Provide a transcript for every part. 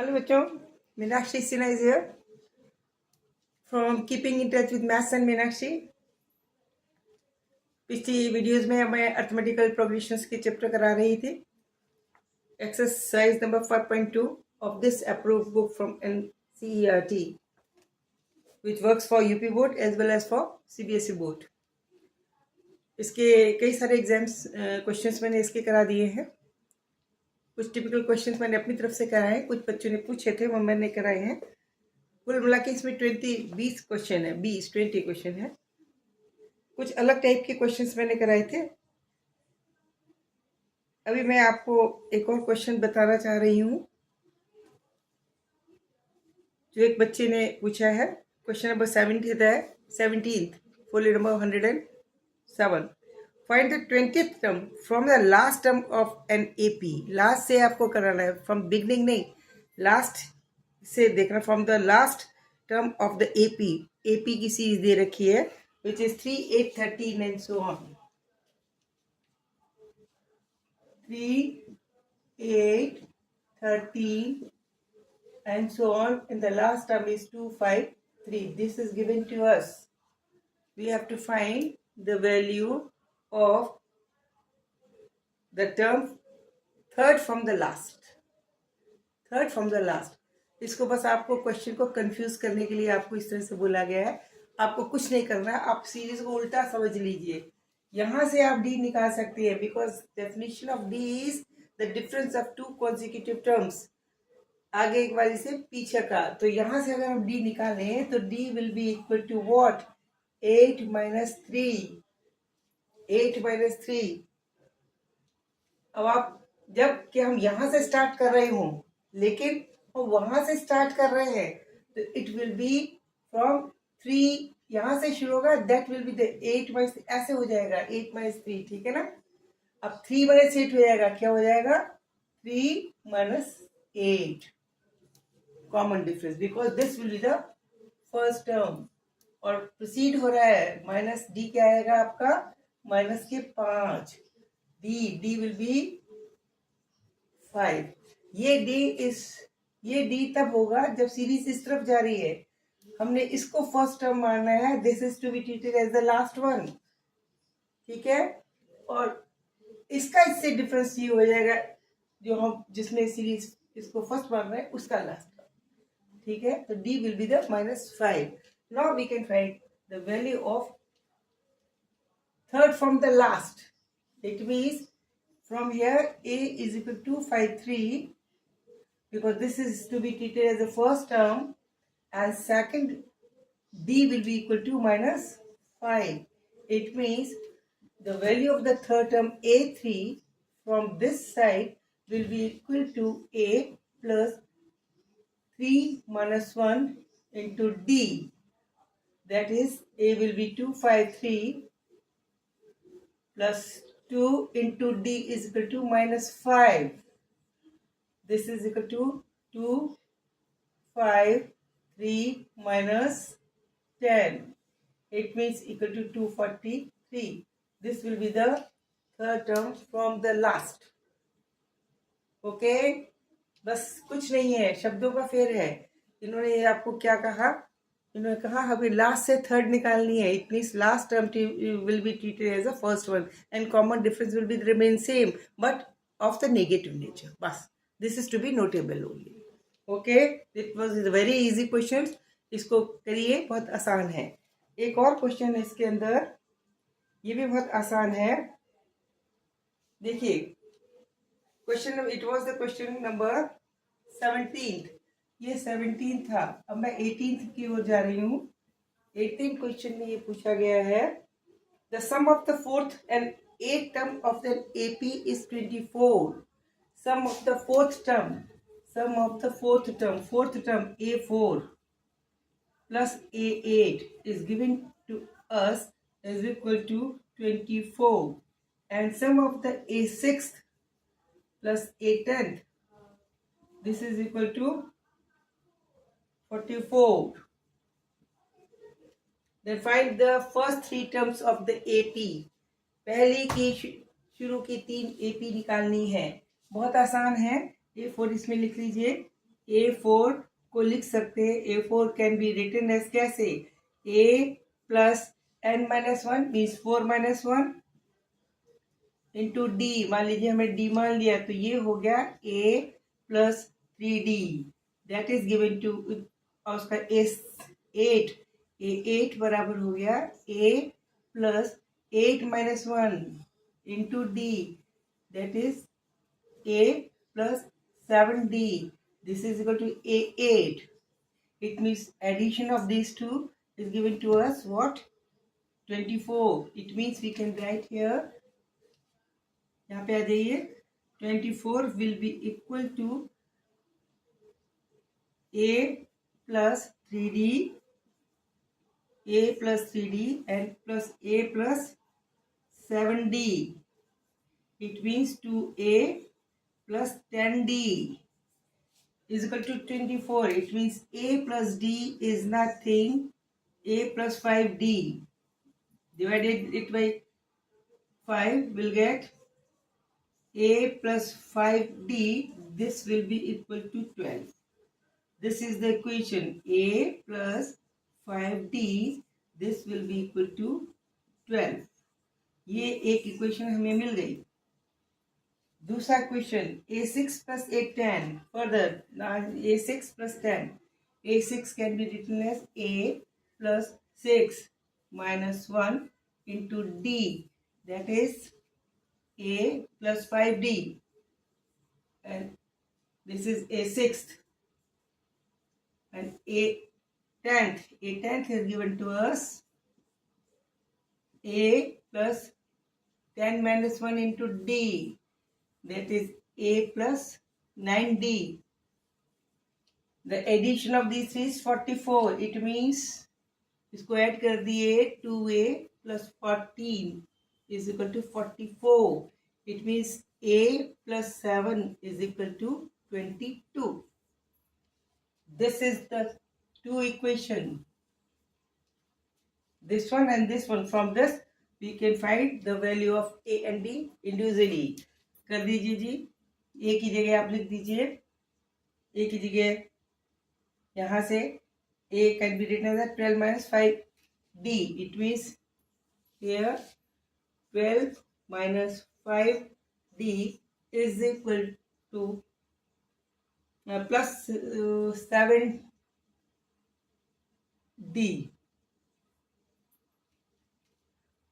Hello बच्चों, Meenakshi Sinha is here from keeping in touch with maths and Meenakshi. पिछली videos में मैं अर्थमेटिकल प्रोग्रेशंस के चैप्टर करा रही थी। Exercise number 5.2 of this approved book from NCERT which works for UP board as well as for CBSE board। इसके कई सारे एग्जाम्स क्वेश्चंस मैंने इसके करा दिए हैं। कुछ टिपिकल क्वेश्चंस मैंने अपनी तरफ से कराए हैं, कुछ बच्चों ने पूछे थे वो मैंने कराए हैं। कुल मिला के इसमें 20 क्वेश्चन है, 20 क्वेश्चन है। कुछ अलग टाइप के क्वेश्चंस मैंने कराए थे। अभी मैं आपको एक और क्वेश्चन बताना चाह रही हूँ जो एक बच्चे ने पूछा है। Question number 17 full number 107। Find the 20th term from the last term of an AP। Last से आपको कराना है, फ्रॉम बिगनिंग नहीं, लास्ट से देखना। From the last term of the AP की सीरीज दे रखी है which is 3, 8, 13 and so on। 3, 8, 13 and so on, and the last term is 2, 5, 3. This is given to us. We have to find the value of the term third from the last. Third from the last. इसको बस आपको question को confuse करने के लिए आपको इस तरह से बोला गया है। आपको कुछ नहीं करना है, आप सीरीज को उल्टा समझ लीजिए। यहां से आप D निकाल सकते हैं because definition of D is the difference of 2 consecutive terms। आगे एक बार से पीछे का, तो यहां से अगर हम D निकालें तो D will be equal to what? 8 minus 3। 8 minus 3। अब आप जब कि हम यहां से स्टार्ट कर रहे हों लेकिन हम वहां से स्टार्ट कर रहे हैं तो इट विल बी फ्रॉम 3, यहां से शुरू होगा, that will be the 8 minus, ऐसे हो जाएगा 8 minus 3, ठीक है ना। अब 3 minus 8 हो जाएगा, क्या हो जाएगा? 3 minus 8 common difference because this will be the first term. और प्रोसीड हो रहा है, माइनस D क्या आएगा आपका? माइनस के 5। D will B 5। ये D तब होगा जब सीरीज इस तरफ जा रही है। हमने इसको फर्स्ट टर्म मानना है, this is to be treated as the last one, ठीक है। और इसका इससे डिफरेंस ये हो जाएगा जो हम जिसमें सीरीज इसको फर्स्ट मान रहे हैं उसका लास्ट, ठीक है। तो D will be the -5। Now we can find the value of third from the last. It means from here A is equal to 5, 3 because this is to be treated as the first term, and second D will be equal to -5. It means the value of the third term A3 from this side will be equal to A plus 3 minus 1 into D. That is A will be 2, 5, 3 plus 2 into D is equal to -5. This is equal to 2, 5, 3 minus 10. It means equal to 243. This will be the third term from the last. Okay? बस कुछ नहीं है, शब्दों का फेर है। इन्होंने ये आपको क्या कहा? इन्होंने कहा हमें लास्ट से थर्ड निकालनी है। It means last term will be treated as a first one and common difference will be remain same but of the negative nature. बस this is to be notable only. Okay, it was very easy question. इसको करिए, बहुत आसान है। एक और question है इसके अंदर, ये भी बहुत आसान है। देखिए question, it was the question number 17। ये 17 था। अब मैं 18 की ओर जा रही हूँ। 18 क्वेश्चन में ये पूछा गया है the sum of the fourth and 8th term of the AP is 24। Sum of the fourth term A4 plus A8 is given to us is equal to 24, and sum of the A6th plus A10th, this is equal to 44. Then find the first 3 terms of the AP। पहली की शुरू की 3 AP निकालनी है। बहुत आसान है। A4 इसमें लिख लीजिए, A4 को लिख सकते हैं, A4 can be written as कैसे, A plus n minus 1 means 4 minus 1 into D, मान लीजिए हमें डी मान लिया तो ये हो गया A plus 3D, that is given to, और उसका A8, A8 बराबर हो गया A plus 8 minus 1 into D, that is A plus 7D. This is equal to A8. It means addition of these two is given to us what? 24. It means we can write here, यहाँ पे आ जाइए, 24 will be equal to A plus 3D, A plus 3D and plus A plus 7D. It means 2A plus 10D is equal to 24. It means A plus D is nothing, A plus 5D. Divided it by 5 will get A plus 5D. This will be equal to 12. This is the equation, A plus 5D. This will be equal to 12. ये एक equation हमें मिल गई. दूसरा question, A6 plus A10. Further, A6 plus 10. A6 can be written as A plus 6 minus 1 into D. That is A plus 5D. And this is A6th. And A10th. A10th is given to us A plus 10 minus 1 into D. That is A plus 9D. The addition of these three is 44. It means, इसको add कर दिए, 2A plus 14 is equal to 44. It means A plus 7 is equal to 22. This is the two equation. This one and this one. From this we can find the value of A and D individually. कर दीजिए जी, ए की जगह आप लिख दीजिए, ए की जगह यहाँ से A can be written as 12 minus 5D. It means here 12 minus 5D is equal to plus 7D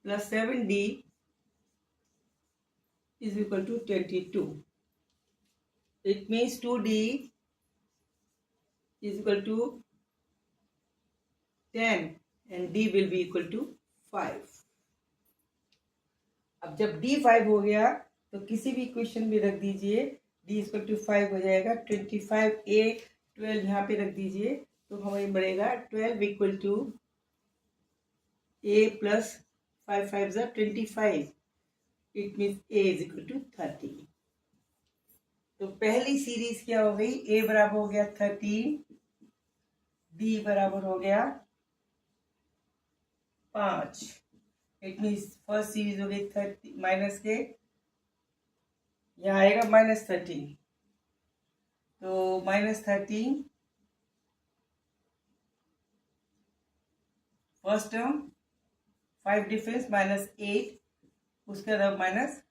plus 7D is equal to 22. It means 2D is equal to 10 and D will be equal to 5. अब जब D 5 हो गया तो किसी भी equation में रख दीजिए, D इक्वल टू 5 हो जाएगा. 25A 12 यहाँ पे रख दीजिए तो हमें बढ़ेगा 12 इक्वल टू A प्लस 5 5 ज़ा 25. It means A is equal to 30. तो पहली सीरीज क्या हो गई, A बराबर हो गया 13, D बराबर हो गया 5. इट मीन्स फर्स्ट सीरीज हो गई 30 माइनस के, यहाँ आएगा -13, तो -13 फर्स्ट टर्म, 5 डिफरेंस -8, उसके बाद -3.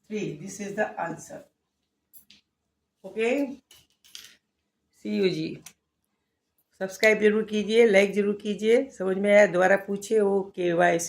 This is the answer. Okay, see you जी. सब्सक्राइब जरूर कीजिए, लाइक जरूर कीजिए. समझ में आया दोबारा पूछे, ओके, बाय.